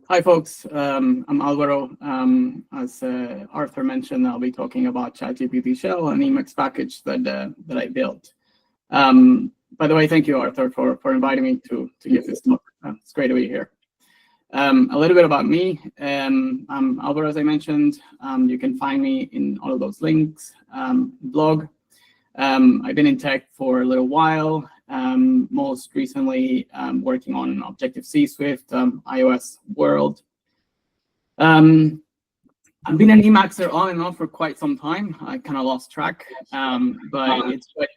Hi, folks. I'm Álvaro. As Arthur mentioned, I'll be talking about chatgpt-shell, an Emacs package that I built. By the way, thank you, Arthur, for inviting me to give this talk. It's great to be here. A little bit about me. I'm Álvaro, as I mentioned. You can find me in all of those links, blog. I've been in tech for a little while. Most recently working on Objective-C, Swift, iOS world. I've been an Emaxer on and off for quite some time. I kind of lost track, but it's quite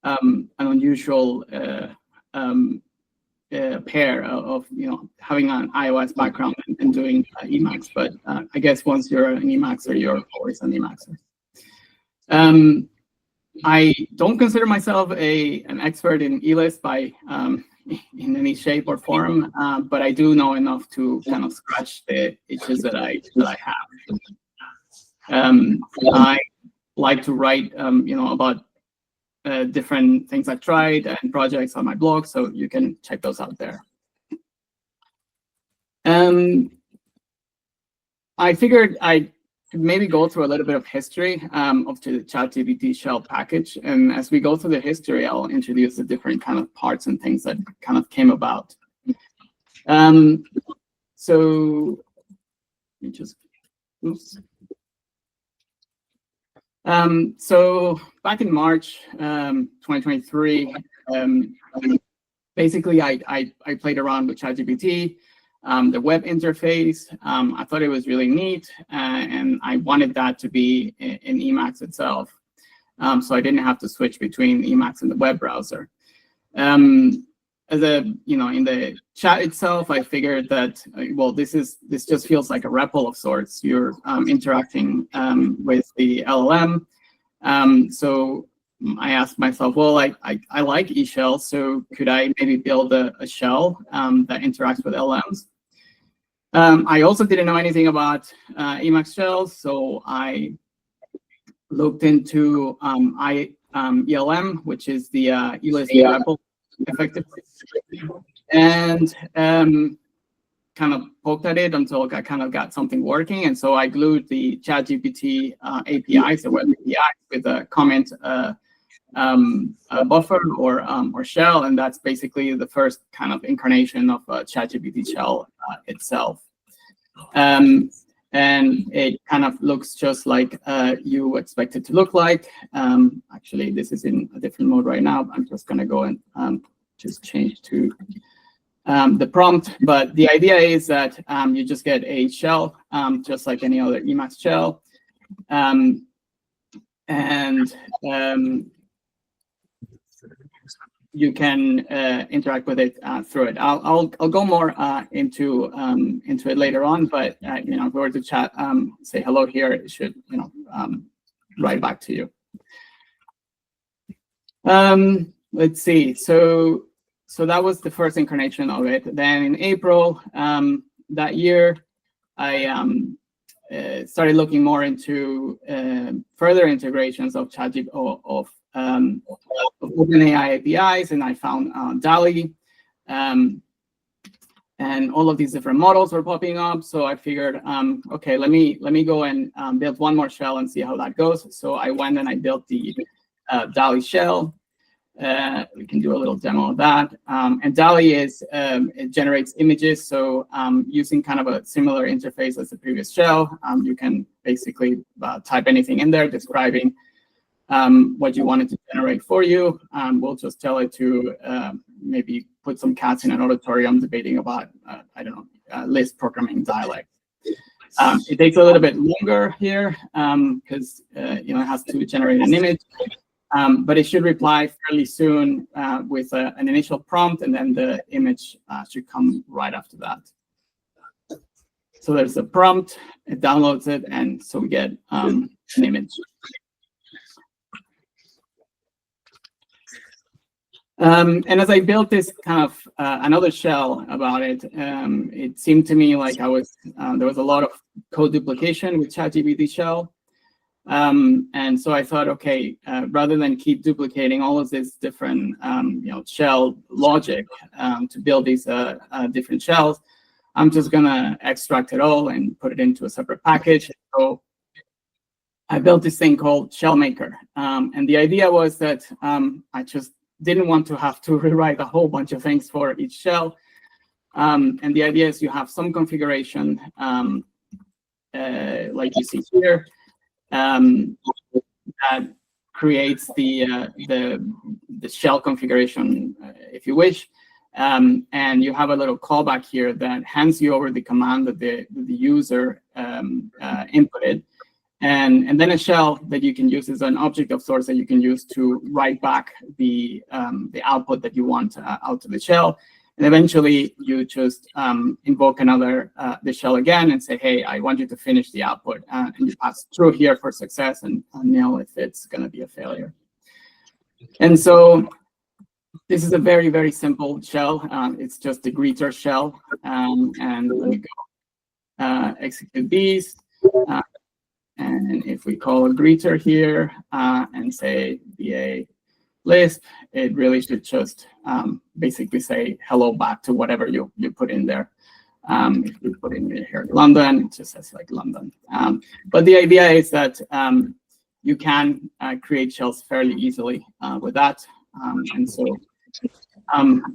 an unusual pair of having an iOS background and doing Emacs. But I guess once you're an Emaxer, you're always an Emaxer. I don't consider myself an expert in eList in any shape or form, but I do know enough to kind of scratch the itches that I have. I like to write, about different things I've tried and projects on my blog, so you can check those out there. I figured I'd maybe go through a little bit of history of the chatgpt-shell package. And as we go through the history, I'll introduce the different kind of parts and things that kind of came about. So let me just, oops. So back in March 2023, basically I played around with ChatGPT. The web interface, I thought it was really neat, and I wanted that to be in Emacs itself, so I didn't have to switch between Emacs and the web browser. In the chat itself, I figured that well, this just feels like a REPL of sorts. You're interacting with the LLM, so I asked myself, well, I like eShell, so could I maybe build a shell that interacts with LLMs? I also didn't know anything about Emacs shells, so I looked into ELM, which is the eList REPL, effectively, and kind of poked at it until I kind of got something working. And so I glued the ChatGPT APIs, the web APIs, with a comment buffer or shell, and that's basically the first kind of incarnation of chatgpt-shell itself. And it kind of looks just like you expect it to look like. Actually, this is in a different mode right now. I'm just going to go and just change to the prompt. But the idea is that you just get a shell, just like any other Emacs shell. You can interact with it through it. I'll go more into it later on, but if we were to chat, say hello here, it should write back to you. Let's see. So that was the first incarnation of it. Then in April that year, I started looking more into further integrations of ChatGPT OpenAI APIs, and I found DALL-E, and all of these different models were popping up. So I figured, okay, let me go and build one more shell and see how that goes. So I went and I built the DALL-E shell. We can do a little demo of that. And DALL-E is it generates images. So using kind of a similar interface as the previous shell, you can basically type anything in there describing what you want it to generate for you. We'll just tell it to maybe put some cats in an auditorium debating about, I don't know, Lisp programming dialect. It takes a little bit longer here because it has to generate an image, but it should reply fairly soon with an initial prompt, and then the image should come right after that. So there's a prompt, it downloads it, and so we get an image. And as I built this kind of another shell about it, it seemed to me like there was a lot of code duplication with ChatGPT-shell. And so I thought, okay, rather than keep duplicating all of this different shell logic to build these different shells, I'm just going to extract it all and put it into a separate package. So I built this thing called Shell Maker. And the idea was that I just didn't want to have to rewrite a whole bunch of things for each shell. And the idea is you have some configuration, like you see here, that creates the shell configuration, if you wish. And you have a little callback here that hands you over the command that the user inputted. And then a shell that you can use is an object of sorts that you can use to write back the output that you want out to the shell. And eventually, you just invoke the shell again and say, hey, I want you to finish the output. And you pass through here for success and nil if it's going to be a failure. And so this is a very, very simple shell. It's just a greeter shell. And let me go execute these. And if we call a greeter here and say BA Lisp, it really should just basically say hello back to whatever you put in there. If we put in here London, it just says like London. But the idea is that you can create shells fairly easily with that. And so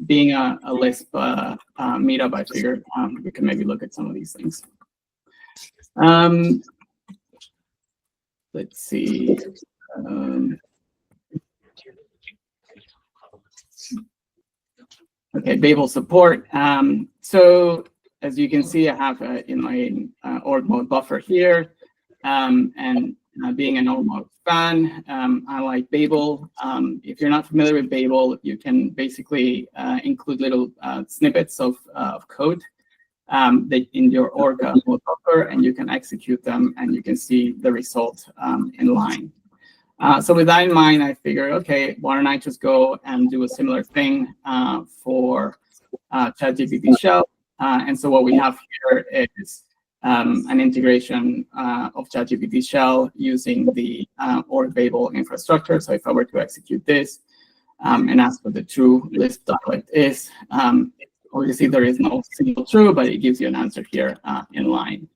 being a Lisp meetup, I figured we can maybe look at some of these things. Let's see. Okay, Babel support. So as you can see, I have in my org mode buffer here. And being an org mode fan, I like Babel. If you're not familiar with Babel, you can basically include little snippets of code that in your org mode buffer, and you can execute them, and you can see the result in line. So with that in mind, I figured, okay, why don't I just go and do a similar thing for chatgpt-shell. And so what we have here is an integration of chatgpt-shell using the org Babel infrastructure. So if I were to execute this and ask what the true Lisp dialect is, obviously there is no single true, but it gives you an answer here in line.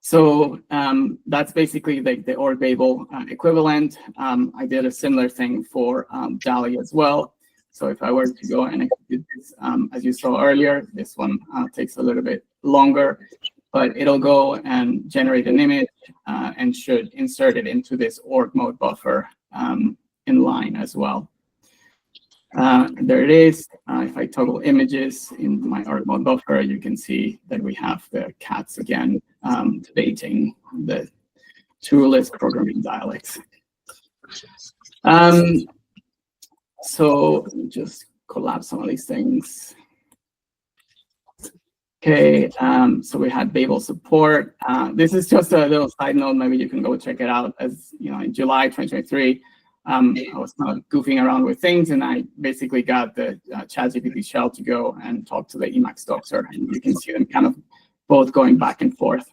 So that's basically the org Babel equivalent. I did a similar thing for DALI as well. So if I were to go and execute this, as you saw earlier, this one takes a little bit longer, but it'll go and generate an image and should insert it into this org mode buffer in line as well. There it is. If I toggle images in my org mode buffer, you can see that we have the cats again debating the two Lisp programming dialects. So just collapse some of these things. Okay, so we had Babel support. This is just a little side note. Maybe you can go check it out. As you know, in July 2023. I was kind of goofing around with things, and I basically got the chatgpt shell to go and talk to the Emacs doctor, and you can see them kind of both going back and forth.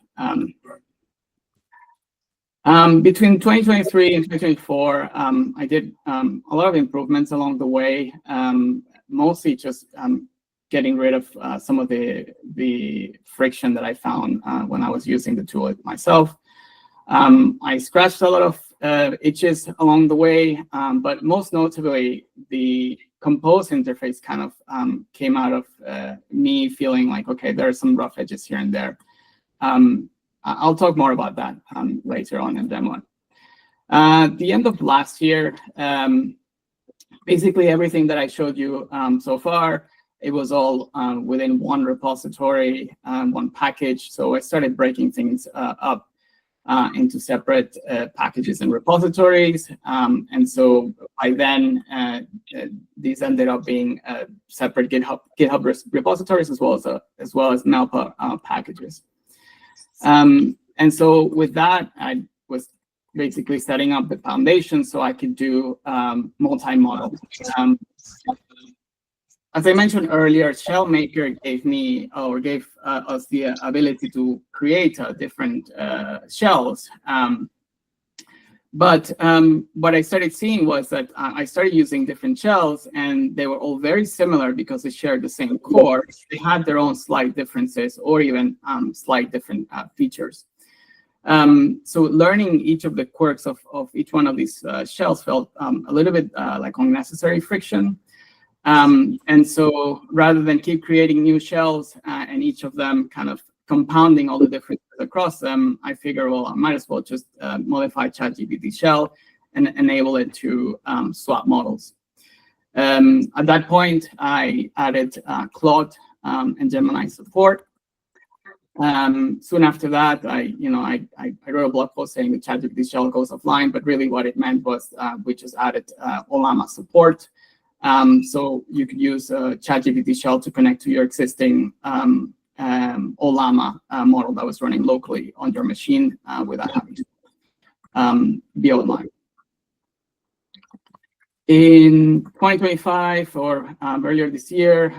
Between 2023 and 2024, I did a lot of improvements along the way, mostly just getting rid of some of the friction that I found when I was using the tool myself. I scratched a lot of itches along the way, but most notably, the compose interface kind of came out of me feeling like, okay, there are some rough edges here and there. I'll talk more about that later on in demo. At the end of last year, basically everything that I showed you so far, it was all within one repository, one package. So I started breaking things up into separate packages and repositories. And so by then, these ended up being separate GitHub repositories as well as Melpa packages. And so with that, I was basically setting up the foundation so I could do multi-model. As I mentioned earlier, Shell Maker gave us the ability to create different shells. But what I started seeing was that I started using different shells, and they were all very similar because they shared the same core. They had their own slight differences or even slight different features. So learning each of the quirks of each one of these shells felt a little bit like unnecessary friction. And so rather than keep creating new shells and each of them kind of compounding all the differences across them, I figure, well, I might as well just modify chatgpt-shell and enable it to swap models. At that point, I added Claude and Gemini support. Soon after that, I wrote a blog post saying the chatgpt-shell goes offline, but really what it meant was we just added LLAMA support. So you could use chatgpt-shell to connect to your existing LLAMA model that was running locally on your machine without having to be online. In 2025 or earlier this year,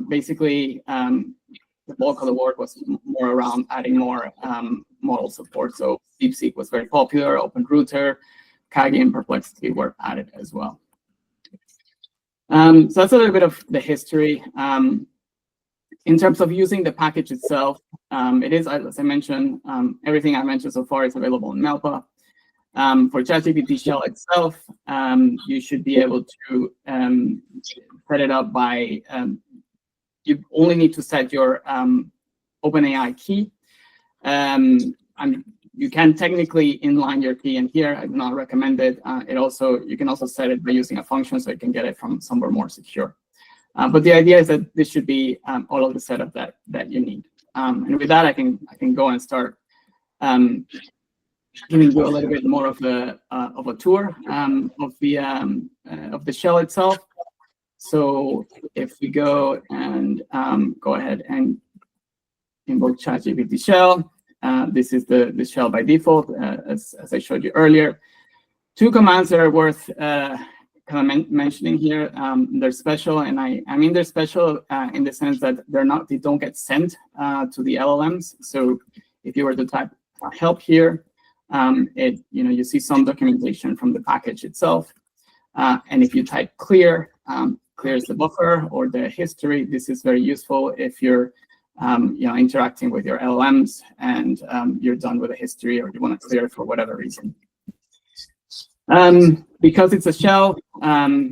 basically the bulk of the work was more around adding more model support. So DeepSeek was very popular, OpenRouter, Kagi, and Perplexity were added as well. So that's a little bit of the history. In terms of using the package itself, it is, as I mentioned, everything I mentioned so far is available in Melpa. For chatgpt-shell itself, you should be able to set it up by, you only need to set your OpenAI key. And you can technically inline your key in here. I do not recommend it. You can also set it by using a function so you can get it from somewhere more secure. But the idea is that this should be all of the setup that you need. And with that, I can go and start giving you a little bit more of a tour of the shell itself. So if we go and go ahead and invoke chatgpt-shell, this is the shell by default, as I showed you earlier. Two commands that are worth kind of mentioning here. They're special, and I mean they're special in the sense that they don't get sent to the LLMs. So if you were to type help here, you see some documentation from the package itself. And if you type clear, clears the buffer or the history. This is very useful if you're interacting with your LLMs and you're done with the history or you want to clear it for whatever reason. Because it's a shell,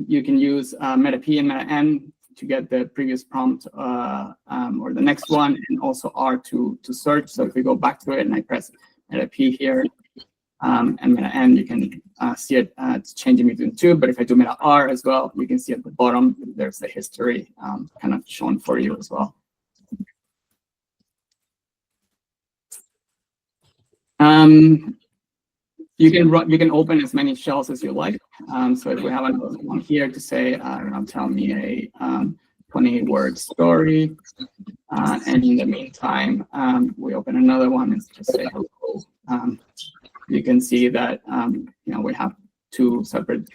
you can use meta-p and meta-n to get the previous prompt or the next one, and also R to search. So if we go back to it and I press meta-p here and meta-n, you can see it. It's changing between two. But if I do meta-r as well, you can see at the bottom there's the history kind of shown for you as well. You can open as many shells as you like. So if we have another one here to say, tell me a 20-word story, and in the meantime, we open another one and just say hello. You can see that we have two separate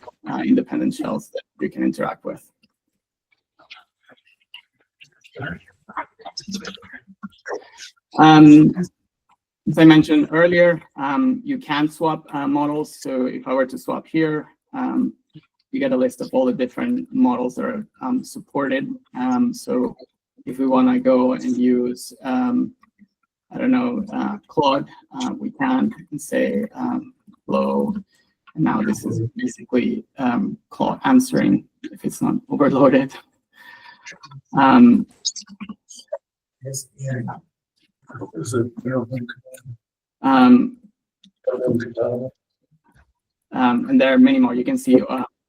independent shells that you can interact with. As I mentioned earlier, you can swap models. So if I were to swap here, you get a list of all the different models that are supported. So if we want to go and use, Claude, we can say hello. And now this is basically Claude answering if it's not overloaded. And there are many more. You can see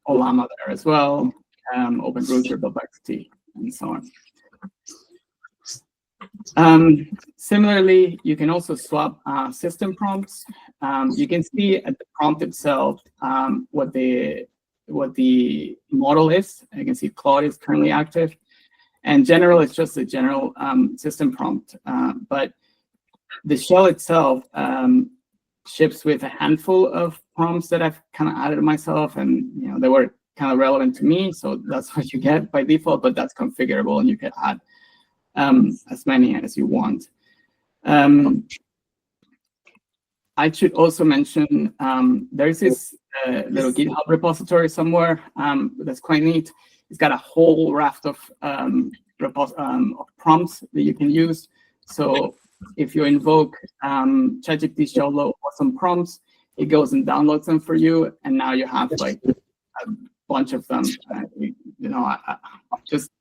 LLAMA there as well, OpenRouter, Perplexity, and so on. Similarly, you can also swap system prompts. You can see at the prompt itself what the model is. You can see Claude is currently active. And general, it's just a general system prompt. But the shell itself ships with a handful of prompts that I've kind of added myself, and they were kind of relevant to me. So that's what you get by default, but that's configurable, and you can add as many as you want. I should also mention there's this little GitHub repository somewhere that's quite neat. It's got a whole raft of prompts that you can use. So if you invoke chatgpt-shell.el or some prompts, it goes and downloads them for you, and now you have like a bunch of them. Just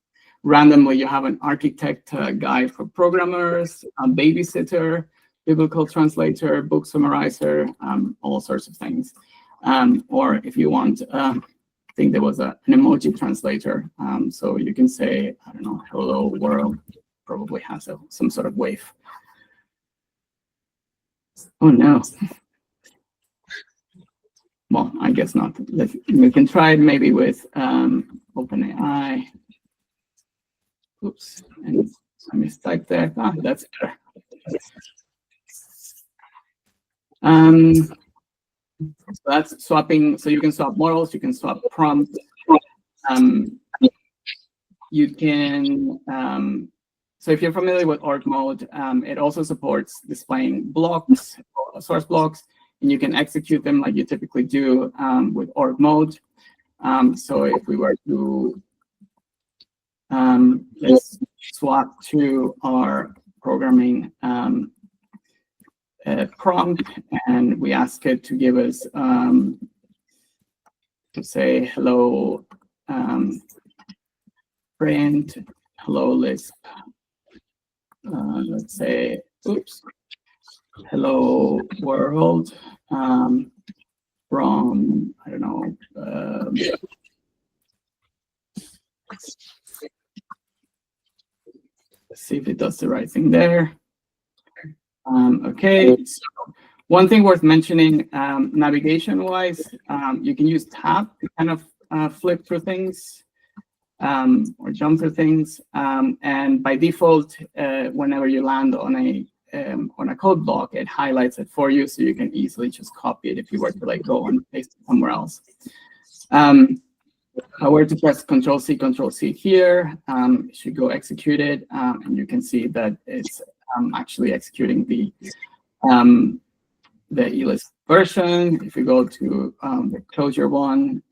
randomly, you have an architect guide for programmers, a babysitter, biblical translator, book summarizer, all sorts of things. Or if you want, I think there was an emoji translator. So you can say, I don't know, hello world, probably has some sort of wave. Oh no. Well, I guess not. We can try it maybe with OpenAI. Oops, and I mistyped there. Ah, that's better. So that's swapping. So you can swap models, you can swap prompts. You can, so if you're familiar with org mode, it also supports displaying blocks, source blocks, and you can execute them like you typically do with org mode. So if we were to let's swap to our programming prompt, and we ask it to give us to say hello print hello Lisp. Let's say oops, hello world from I don't know. Let's see if it does the right thing there. Okay, so one thing worth mentioning, navigation-wise, you can use tab to kind of flip through things or jump through things. And by default, whenever you land on a code block, it highlights it for you, so you can easily just copy it if you were to like go and paste it somewhere else. If I were to press Control-C here, it should go execute it, and you can see that it's actually executing the ELISP version. If you go to the closure one,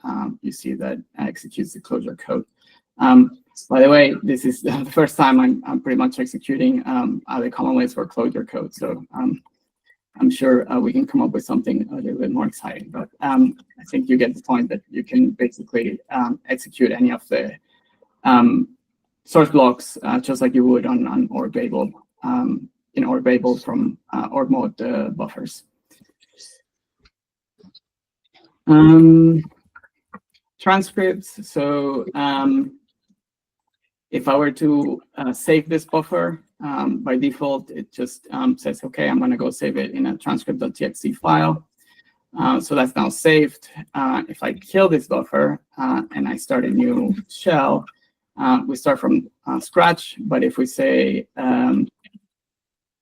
you see that it executes the closure code. By the way, this is the first time I'm pretty much executing the common ways for closure code. So I'm sure we can come up with something a little bit more exciting. But I think you get the point that you can basically execute any of the source blocks just like you would on org Babel. In org Babel from org mode buffers. Transcripts. So if I were to save this buffer, by default, it just says, okay, I'm going to go save it in a transcript.txt file. So that's now saved. If I kill this buffer and I start a new shell, we start from scratch. But if we say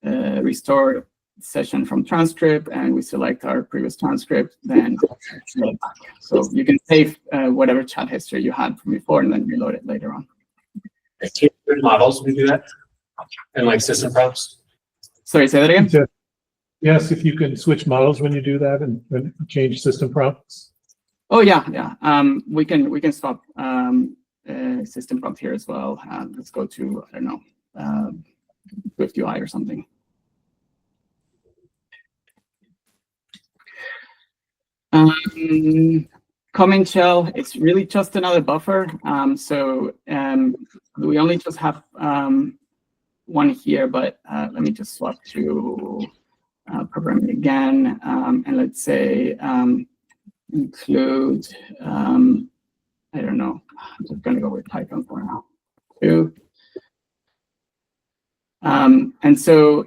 restore session from transcript and we select our previous transcript, then it's back. So you can save whatever chat history you had from before and then reload it later on. Can models we do that? And like system prompts? Sorry, say that again? Yes, if you can switch models when you do that and change system prompts. Oh yeah, yeah. We can swap system prompt here as well. Let's go to I don't know Swift UI or something. Comment shell, it's really just another buffer. So we only just have one here, but let me just swap to programming again. And let's say include, I don't know, I'm just going to go with Python for now, too. And so,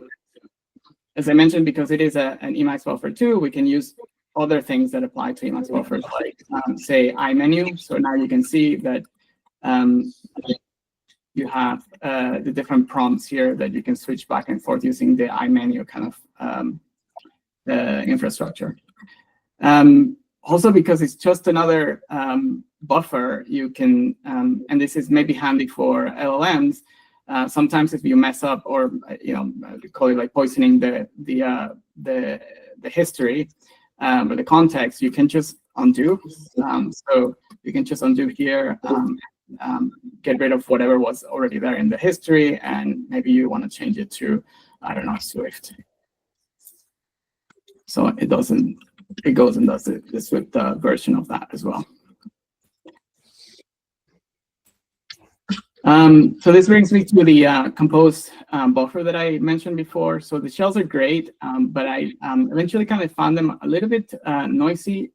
as I mentioned, because it is an Emacs buffer too, we can use other things that apply to Emacs buffers, like say iMenu. So now you can see that you have the different prompts here that you can switch back and forth using the iMenu kind of infrastructure. Also, because it's just another buffer, you can, and this is maybe handy for LLMs, sometimes if you mess up, or we call it like poisoning the history or the context, you can just undo. So you can just undo here, get rid of whatever was already there in the history, and maybe you want to change it to, I don't know, Swift. So it goes and does the Swift version of that as well. So this brings me to the compose buffer that I mentioned before. So the shells are great, but I eventually kind of found them a little bit noisy.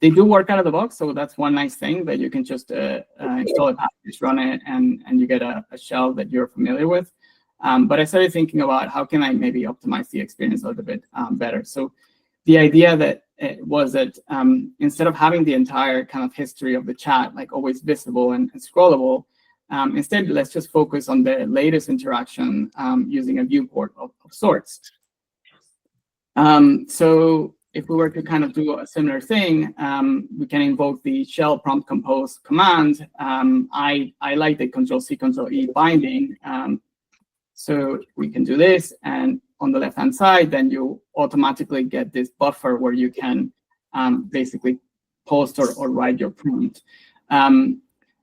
They do work out of the box, so that's one nice thing, that you can just install a package, run it, and you get a shell that you're familiar with. But I started thinking about how can I maybe optimize the experience a little bit better. So the idea that was that instead of having the entire kind of history of the chat like always visible and scrollable, instead, let's just focus on the latest interaction using a viewport of sorts. So if we were to kind of do a similar thing, we can invoke the shell prompt compose command. I like the Control-C, Control-E binding. So we can do this, and on the left-hand side, then you automatically get this buffer where you can basically post or write your prompt.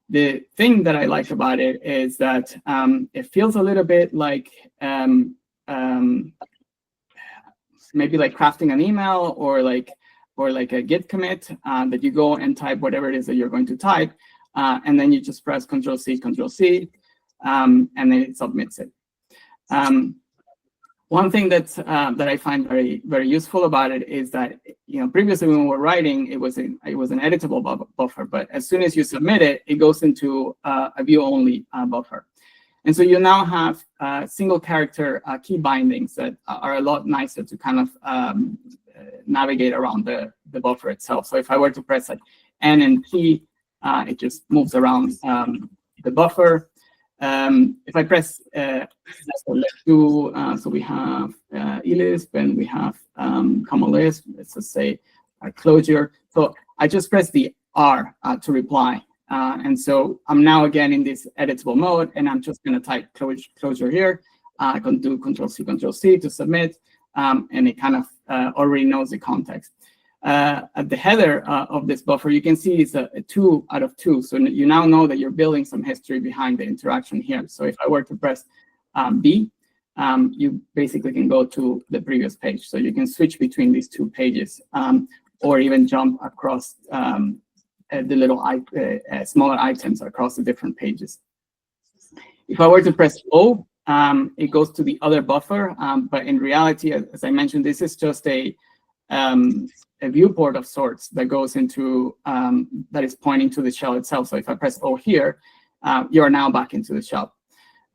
The thing that I like about it is that it feels a little bit like maybe like crafting an email or like a Git commit that you go and type whatever it is that you're going to type, and then you just press Control-C, Control-C, and then it submits it. One thing that I find very, very useful about it is that, previously when we were writing, it was an editable buffer, but as soon as you submit it, it goes into a view-only buffer. And so you now have single character key bindings that are a lot nicer to kind of navigate around the buffer itself. So if I were to press like N and P, it just moves around the buffer. If I press, let's do, so we have eLisp and we have Common Lisp, let's just say closure. So I just press the R to reply. And so I'm now again in this editable mode, and I'm just going to type closure here. I can do Control-C, Control-C to submit, and it kind of already knows the context. At the header of this buffer, you can see it's a 2 out of 2. So you now know that you're building some history behind the interaction here. So if I were to press B, you basically can go to the previous page. So you can switch between these two pages, or even jump across the little smaller items across the different pages. If I were to press O, it goes to the other buffer. But in reality, as I mentioned, this is just a viewport of sorts that goes into, that is pointing to the shell itself. So if I press O here, you're now back into the shell.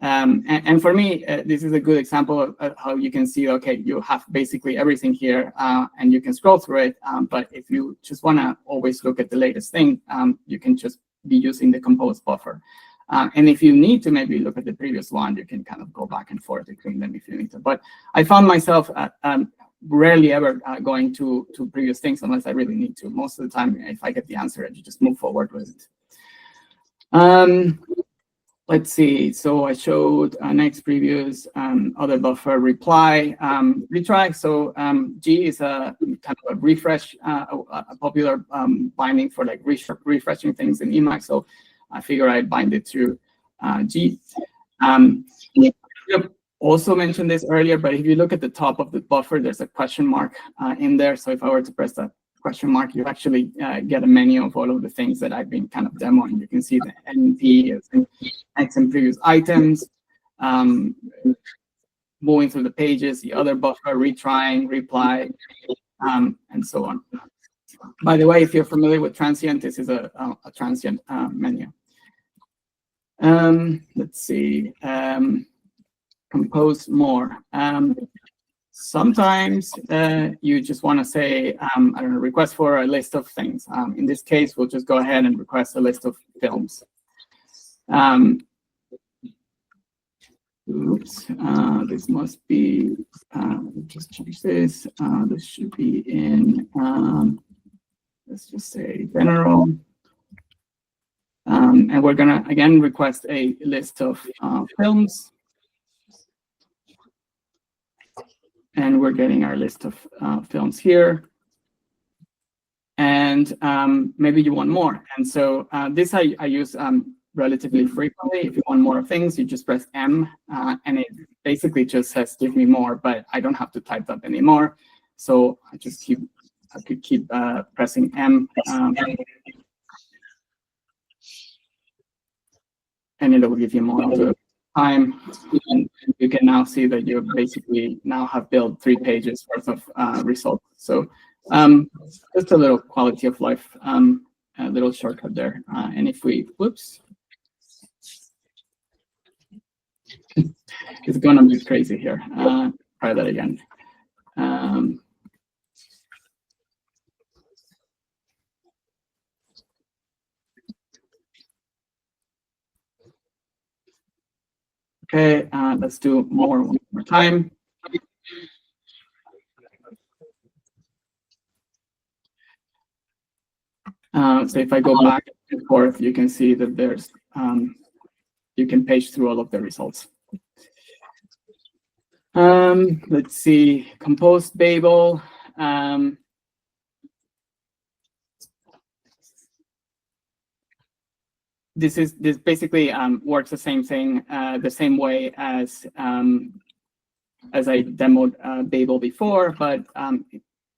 And for me, this is a good example of how you can see, okay, you have basically everything here, and you can scroll through it. But if you just want to always look at the latest thing, you can just be using the compose buffer. And if you need to maybe look at the previous one, you can kind of go back and forth between them if you need to. But I found myself rarely ever going to previous things unless I really need to. Most of the time, if I get the answer, you just move forward with it. Let's see. So I showed next previews, other buffer reply, retry. So G is a kind of a refresh, a popular binding for like refreshing things in Emacs. So I figure I'd bind it to G. Also mentioned this earlier, but if you look at the top of the buffer, there's a question mark in there. So if I were to press that question mark, you actually get a menu of all of the things that I've been kind of demoing. You can see the NP, X and previous items, moving through the pages, the other buffer, retrying, reply, and so on. By the way, if you're familiar with transient, this is a transient menu. Let's see. Compose more. Sometimes you just want to say, I don't know, request for a list of things. In this case, we'll just go ahead and request a list of films. Oops, this must be, just change this. This should be in, let's just say general. And we're gonna again request a list of films, and we're getting our list of films here. And maybe you want more. And so this I use relatively frequently. If you want more things, you just press M, and it basically just says give me more, but I don't have to type that anymore. So I could keep pressing M, and it'll give you more of the time. And you can now see that you basically now have built 3 pages worth of results. So just a little quality of life, a little shortcut there. And if we, whoops, it's gonna be crazy here. Try that again. Okay, let's do one more time. So if I go back and forth, you can see that there's, you can page through all of the results. Let's see, composed Babel. This basically works the same thing, the same way as I demoed Babel before, but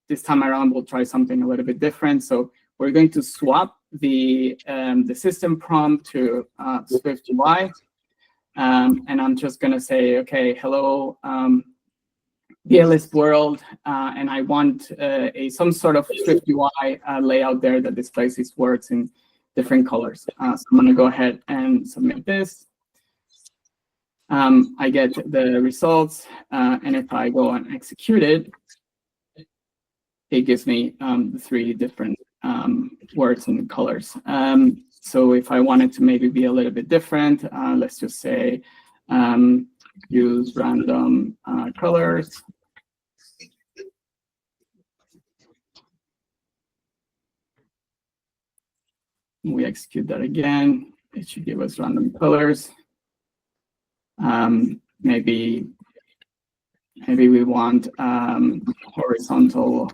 this time around we'll try something a little bit different. So we're going to swap the system prompt to Swift UI, and I'm just going to say, okay, hello, BALISP world, and I want some sort of Swift UI layout there that displays these words in different colors. So I'm going to go ahead and submit this. I get the results, and if I go and execute it, it gives me the 3 different words and colors. So if I wanted to maybe be a little bit different, let's just say use random colors. We execute that again. It should give us random colors. Maybe we want horizontal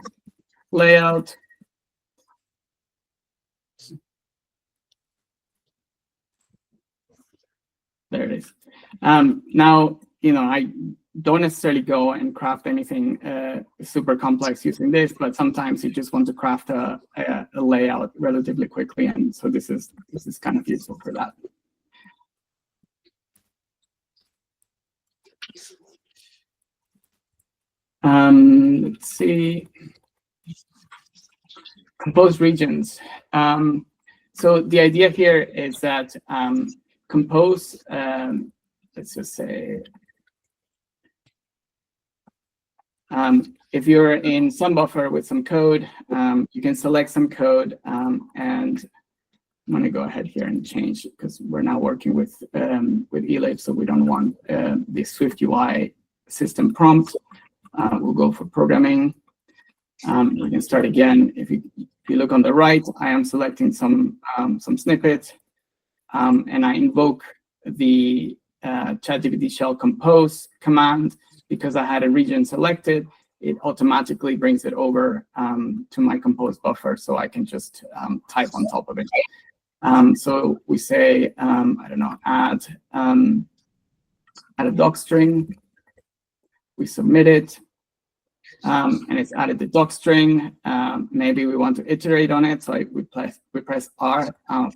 layout. There it is. Now, I don't necessarily go and craft anything super complex using this, but sometimes you just want to craft a layout relatively quickly, and so this is kind of useful for that. Let's see. Composed regions. So the idea here is that compose, let's just say, if you're in some buffer with some code, you can select some code, and I'm going to go ahead here and change, because we're now working with elib, so we don't want the Swift UI system prompt. We'll go for programming. We can start again. If you look on the right, I am selecting some snippet, and I invoke the chatgpt-shell compose command. Because I had a region selected, it automatically brings it over to my compose buffer, so I can just type on top of it. So we say, I don't know, add a doc string. We submit it, and it's added the doc string. Maybe we want to iterate on it, so we press R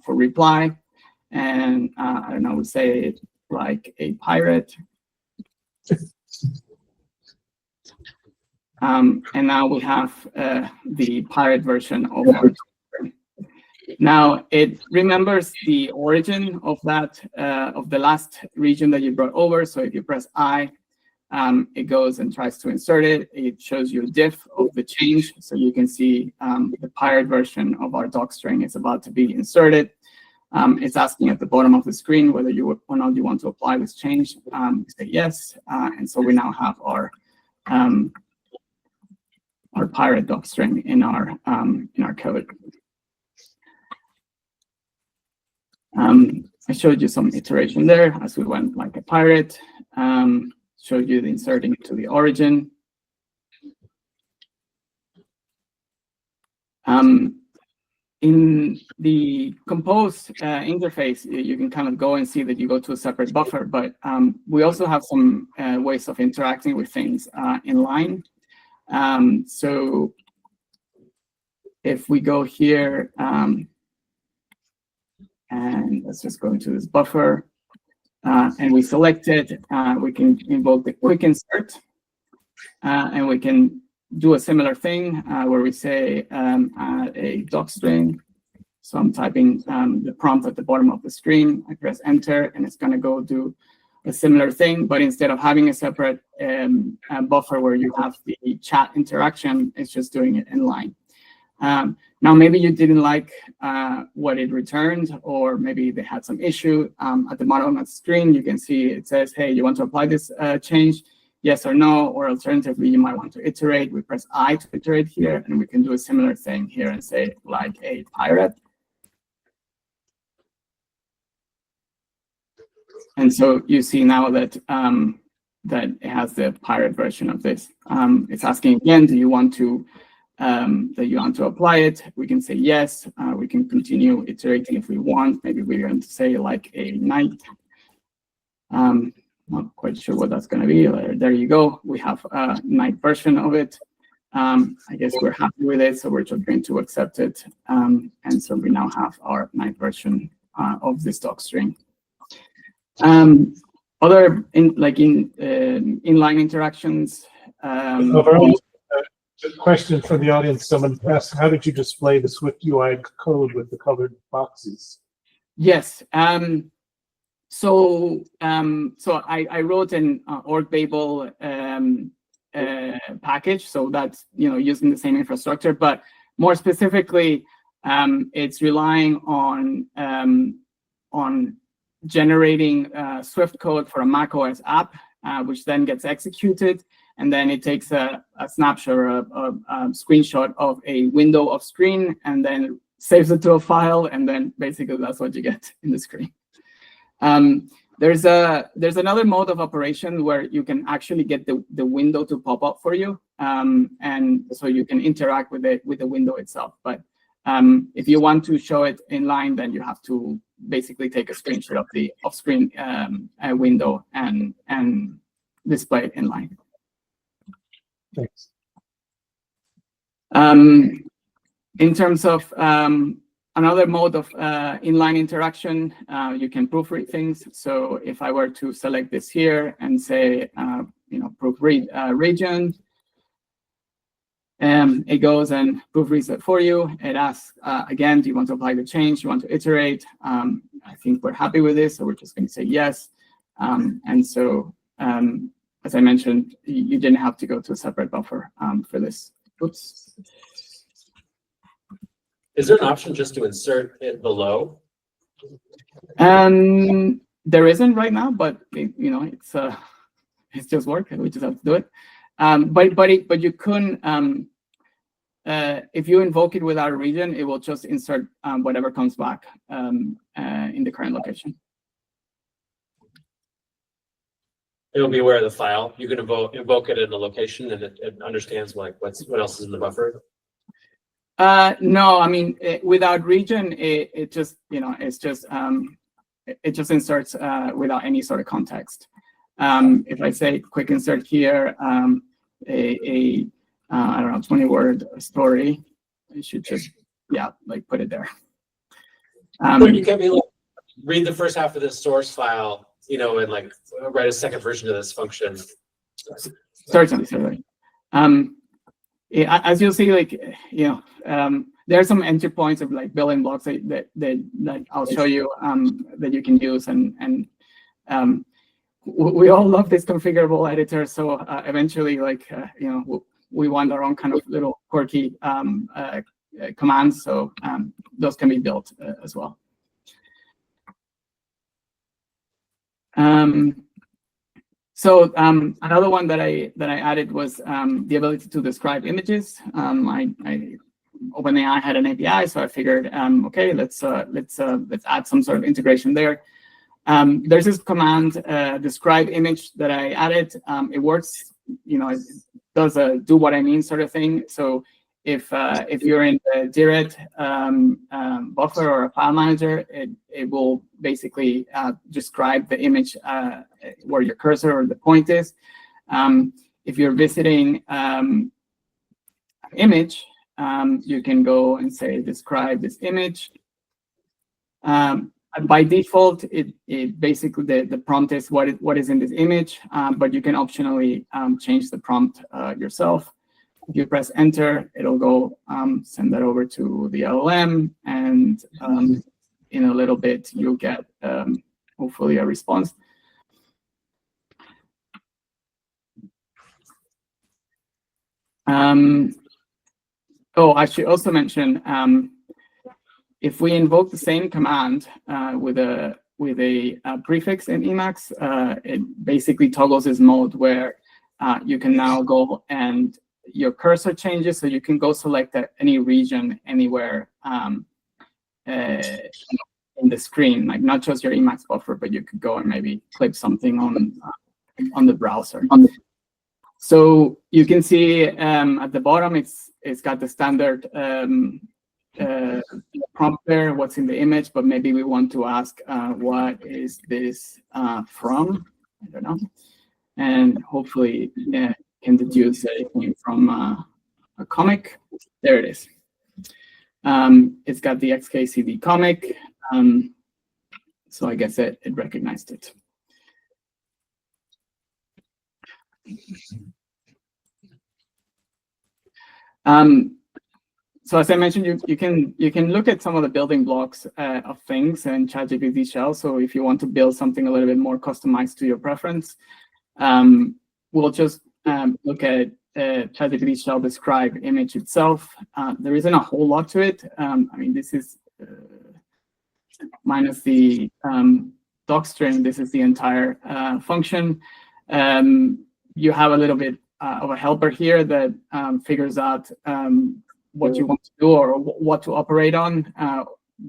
for reply, and I don't know, we say it like a pirate. And now we have the pirate version of our string. Now it remembers the origin of that of the last region that you brought over. So if you press I, it goes and tries to insert it. It shows you a diff of the change, so you can see the pirate version of our doc string is about to be inserted. It's asking at the bottom of the screen whether you or not you want to apply this change. We say yes, and so we now have our pirate doc string in our code. I showed you some iteration there as we went like a pirate. Showed you the inserting to the origin. In the compose interface, you can kind of go and see that you go to a separate buffer, but we also have some ways of interacting with things in line. So if we go here, and let's just go into this buffer, and we select it, we can invoke the quick insert, and we can do a similar thing where we say add a doc string. So I'm typing the prompt at the bottom of the screen. I press enter, and it's going to go do a similar thing. But instead of having a separate buffer where you have the chat interaction, it's just doing it in line. Now, maybe you didn't like what it returned, or maybe they had some issue. At the bottom of the screen, you can see it says, hey, you want to apply this change? Yes or no, or alternatively, you might want to iterate. We press I to iterate here, and we can do a similar thing here and say like a pirate. And so you see now that that it has the pirate version of this. It's asking again, do you want to apply it? We can say yes. We can continue iterating if we want. Maybe we're going to say like a knight. Not quite sure what that's going to be. There you go. We have a knight version of it. I guess we're happy with it, so we're just going to accept it. And so we now have our knight version of this doc string. Other inline interactions. Question from the audience. Someone asked, how did you display the Swift UI code with the colored boxes? Yes. So I wrote an org Babel package, so that's using the same infrastructure, but more specifically, it's relying on generating Swift code for a macOS app, which then gets executed, and then it takes a snapshot or a screenshot of a window of screen, and then saves it to a file, and then basically that's what you get in the screen. There's another mode of operation where you can actually get the window to pop up for you, and so you can interact with it with the window itself. But if you want to show it in line, then you have to basically take a screenshot of the off-screen window and display it in line. Thanks. In terms of another mode of inline interaction, you can proofread things. So if I were to select this here and say, proofread region, it goes and proofreads it for you. It asks, again, do you want to apply the change? Do you want to iterate? I think we're happy with this, so we're just going to say yes. And so, as I mentioned, you didn't have to go to a separate buffer for this. Oops. Is there an option just to insert it below? There isn't right now, but it's just work. We just have to do it. But you couldn't. If you invoke it without a region, it will just insert whatever comes back in the current location. It'll be aware of the file. You can invoke it in the location, and it understands what else is in the buffer. No, I mean without region, it just it just inserts without any sort of context. If I say quick insert here, I don't know, 20-word story, I should just put it there. But you can be like, read the first half of this source file, and like write a second version of this function. Certainly. As you'll see, there are some entry points of like building blocks that I'll show you that you can use, and we all love this configurable editor. So eventually, we want our own kind of little quirky commands. So those can be built as well. So another one that I added was the ability to describe images. I OpenAI had an API, so I figured, okay, let's add some sort of integration there. There's this command, describe image, that I added. It works, it does a do what I mean sort of thing. So if you're in the direct buffer or a file manager, it will basically describe the image where your cursor or the point is. If you're visiting image, you can go and say describe this image. By default, it basically the prompt is what is in this image, but you can optionally change the prompt yourself. If you press enter, it'll go send that over to the LLM, and in a little bit you'll get hopefully a response. Oh, I should also mention, if we invoke the same command with a prefix in Emacs, it basically toggles this mode where you can now go and your cursor changes, so you can go select any region anywhere in the screen, like not just your Emacs buffer, but you could go and maybe click something on the browser. So you can see at the bottom, it's got the standard prompt there, what's in the image, but maybe we want to ask what is this from? I don't know. And hopefully can deduce that it came from a comic. There it is. It's got the XKCD comic. So I guess it recognized it. So as I mentioned, you can look at some of the building blocks of things in chatgpt-shell. So if you want to build something a little bit more customized to your preference, we'll just look at chatgpt-shell describe image itself. There isn't a whole lot to it. I mean, this is minus the doc string. This is the entire function. You have a little bit of a helper here that figures out what you want to do or what to operate on,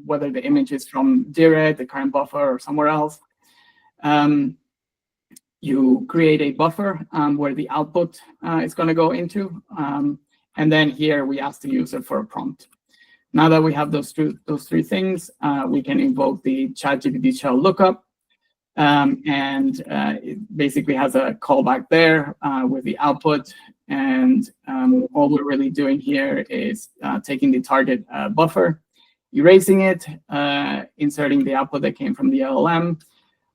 whether the image is from direct, the current buffer, or somewhere else. You create a buffer where the output is going to go into. And then here we ask the user for a prompt. Now that we have those three things, we can invoke the chatgpt-shell lookup. And it basically has a callback there with the output. And all we're really doing here is taking the target buffer, erasing it, inserting the output that came from the LLM.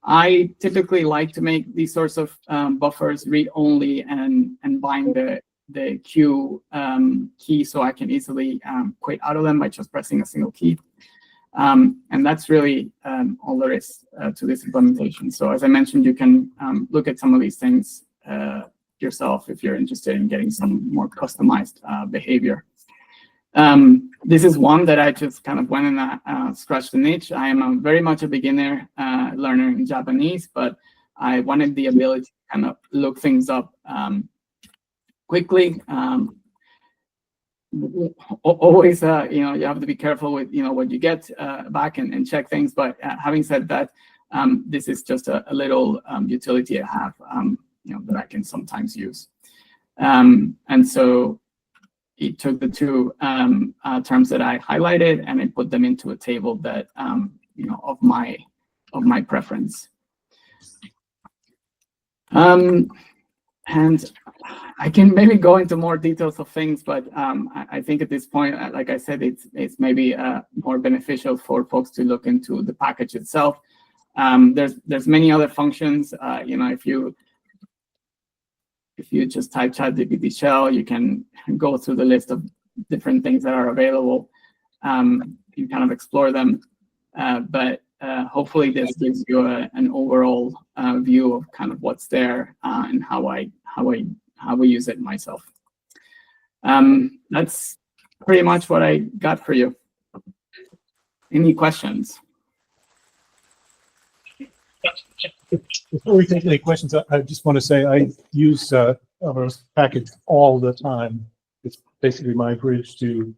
I typically like to make these sorts of buffers read-only and bind the Q key so I can easily quit out of them by just pressing a single key. And that's really all there is to this implementation. So as I mentioned, you can look at some of these things yourself if you're interested in getting some more customized behavior. This is one that I just kind of went and scratched the niche. I am very much a beginner learner in Japanese, but I wanted the ability to kind of look things up quickly. Always, you have to be careful with, what you get back and check things. But having said that, this is just a little utility I have, that I can sometimes use. And so it took the two terms that I highlighted and it put them into a table that, of my preference. And I can maybe go into more details of things, but I think at this point, like I said, it's maybe more beneficial for folks to look into the package itself. There's many other functions. If you just type chatgpt-shell, you can go through the list of different things that are available. You kind of explore them, but hopefully this gives you an overall view of kind of what's there and how we use it myself. That's pretty much what I got for you. Any questions? Before we take any questions, I just want to say I use our package all the time. It's basically my bridge to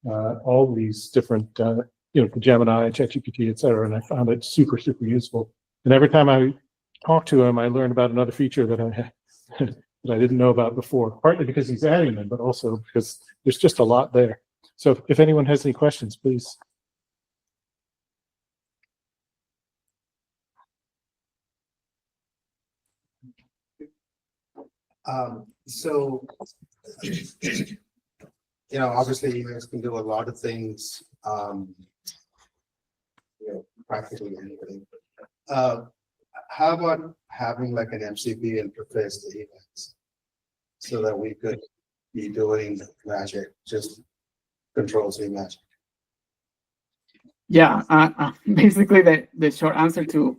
all these different, Gemini, ChatGPT, et cetera, and I found it super, super useful. And every time I talk to him, I learn about another feature that that I didn't know about before, partly because he's adding them, but also because there's just a lot there. So if anyone has any questions, please. So, obviously you guys can do a lot of things, practically anything. How about having like an MCP interface to Emacs so that we could be doing magic, just controls Emacs? Yeah, basically the short answer to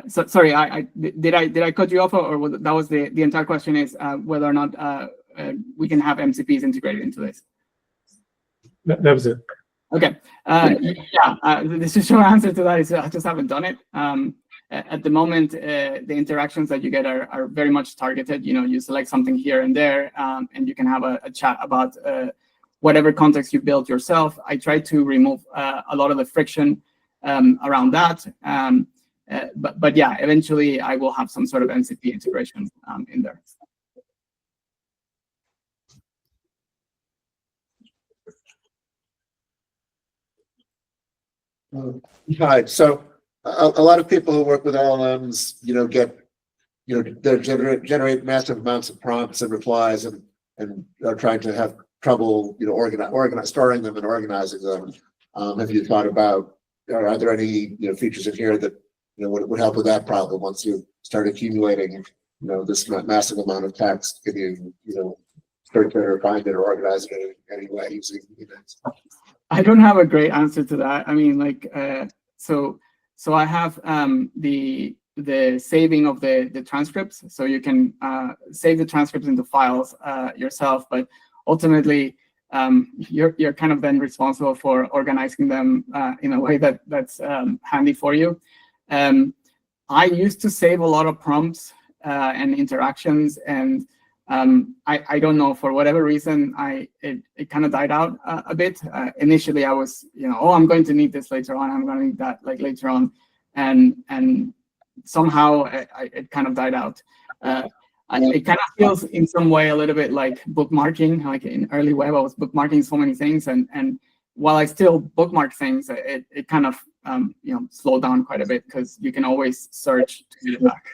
sorry, did I cut you off, or that was the entire question is whether or not we can have MCPs integrated into this? That was it. Okay. The short answer to that is I just haven't done it. At the moment, the interactions that you get are very much targeted. You select something here and there, and you can have a chat about whatever context you built yourself. I try to remove a lot of the friction around that. But yeah, eventually I will have some sort of MCP integration in there. Right. So a lot of people who work with LLMs, they generate massive amounts of prompts and replies, and are trying to have trouble, storing them and organizing them. Have you thought about, are there any features in here that would help with that problem once you start accumulating this massive amount of text? Can you search it or find it or organize it in any way using Emacs? I don't have a great answer to that. I mean, so I have the saving of the transcripts, so you can save the transcripts into files yourself, but ultimately you're kind of then responsible for organizing them in a way that's handy for you. I used to save a lot of prompts and interactions, and I don't know, for whatever reason, it kind of died out a bit. Initially, I was, I'm going to need this later on. I'm going to need that later on, and somehow it kind of died out. It kind of feels in some way a little bit like bookmarking. Like in early web, I was bookmarking so many things, and while I still bookmark things, it kind of slowed down quite a bit because you can always search to get it back.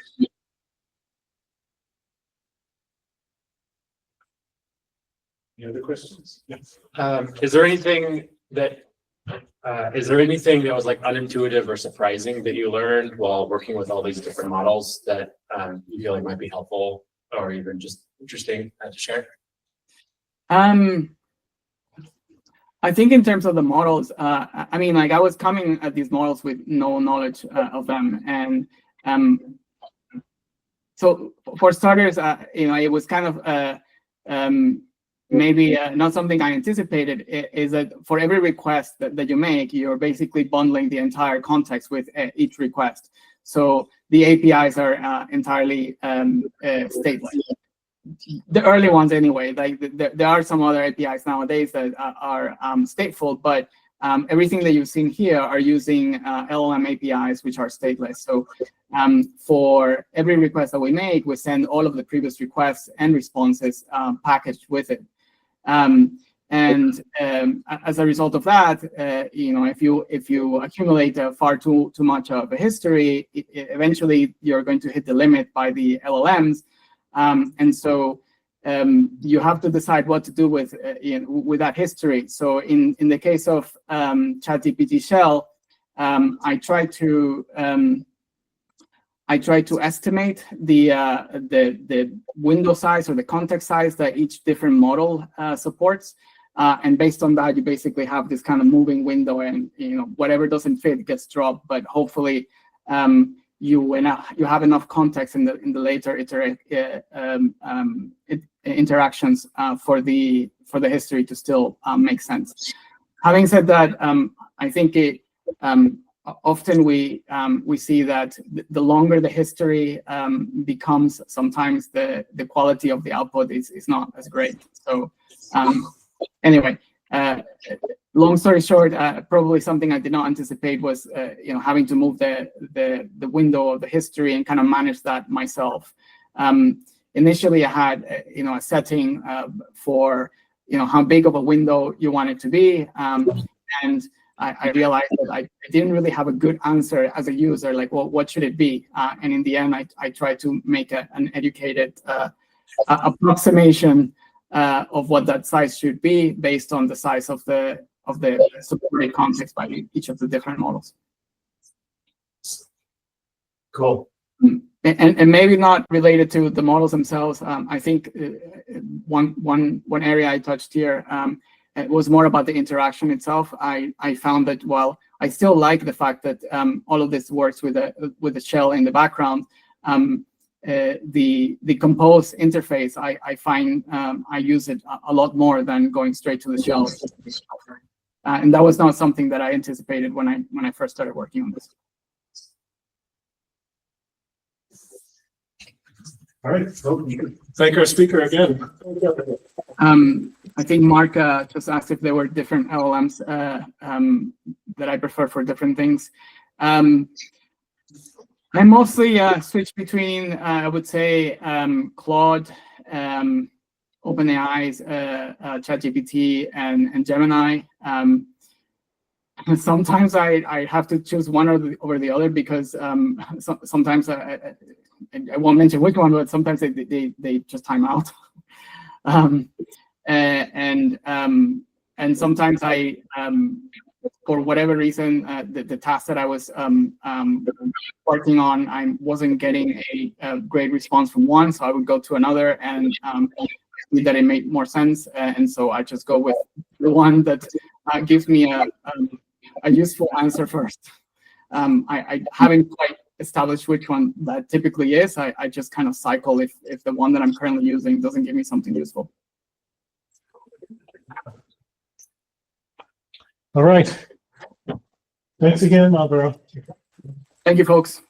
Any other questions? Yes. Is there anything that was like unintuitive or surprising that you learned while working with all these different models that you feel like might be helpful or even just interesting to share? I think in terms of the models, I mean, I was coming at these models with no knowledge of them, and so for starters, it was kind of maybe not something I anticipated, is that for every request that you make, you're basically bundling the entire context with each request. So the APIs are entirely stateless. The early ones anyway. There are some other APIs nowadays that are stateful, but everything that you've seen here are using LLM APIs, which are stateless. So for every request that we make, we send all of the previous requests and responses packaged with it. And as a result of that, if you accumulate far too much of a history, eventually you're going to hit the limit by the LLMs. And so you have to decide what to do with that history. So in the case of chatgpt-shell, I try to estimate the window size or the context size that each different model supports, and based on that, you basically have this kind of moving window, and whatever doesn't fit gets dropped. But hopefully, you have enough context in the later interactions for the history to still make sense. Having said that, I think often we see that the longer the history becomes, sometimes the quality of the output is not as great. So anyway, Long story short, probably something I did not anticipate was having to move the window of the history and kind of manage that myself. Initially, I had a setting for how big of a window you want it to be, and I realized that I didn't really have a good answer as a user, like, well, what should it be? And in the end, I tried to make an educated approximation of what that size should be based on the size of the supported context by each of the different models. Cool. And maybe not related to the models themselves. I think one area I touched here, it was more about the interaction itself. I found that while I still like the fact that all of this works with the shell in the background, the compose interface, I find I use it a lot more than going straight to the shell. And that was not something that I anticipated when I first started working on this. All right. Well, thank our speaker again. I think Mark just asked if there were different LLMs that I prefer for different things. I mostly switch between, I would say, Claude, OpenAI's ChatGPT, and Gemini. Sometimes I have to choose one over the other because sometimes I won't mention which one, but sometimes they just time out. And sometimes I, for whatever reason, the task that I was working on, I wasn't getting a great response from one, so I would go to another, and that it made more sense, and so I just go with the one that gives me a useful answer first. I haven't quite established which one that typically is. I just kind of cycle if the one that I'm currently using doesn't give me something useful. All right. Thanks again, Álvaro. Thank you, folks.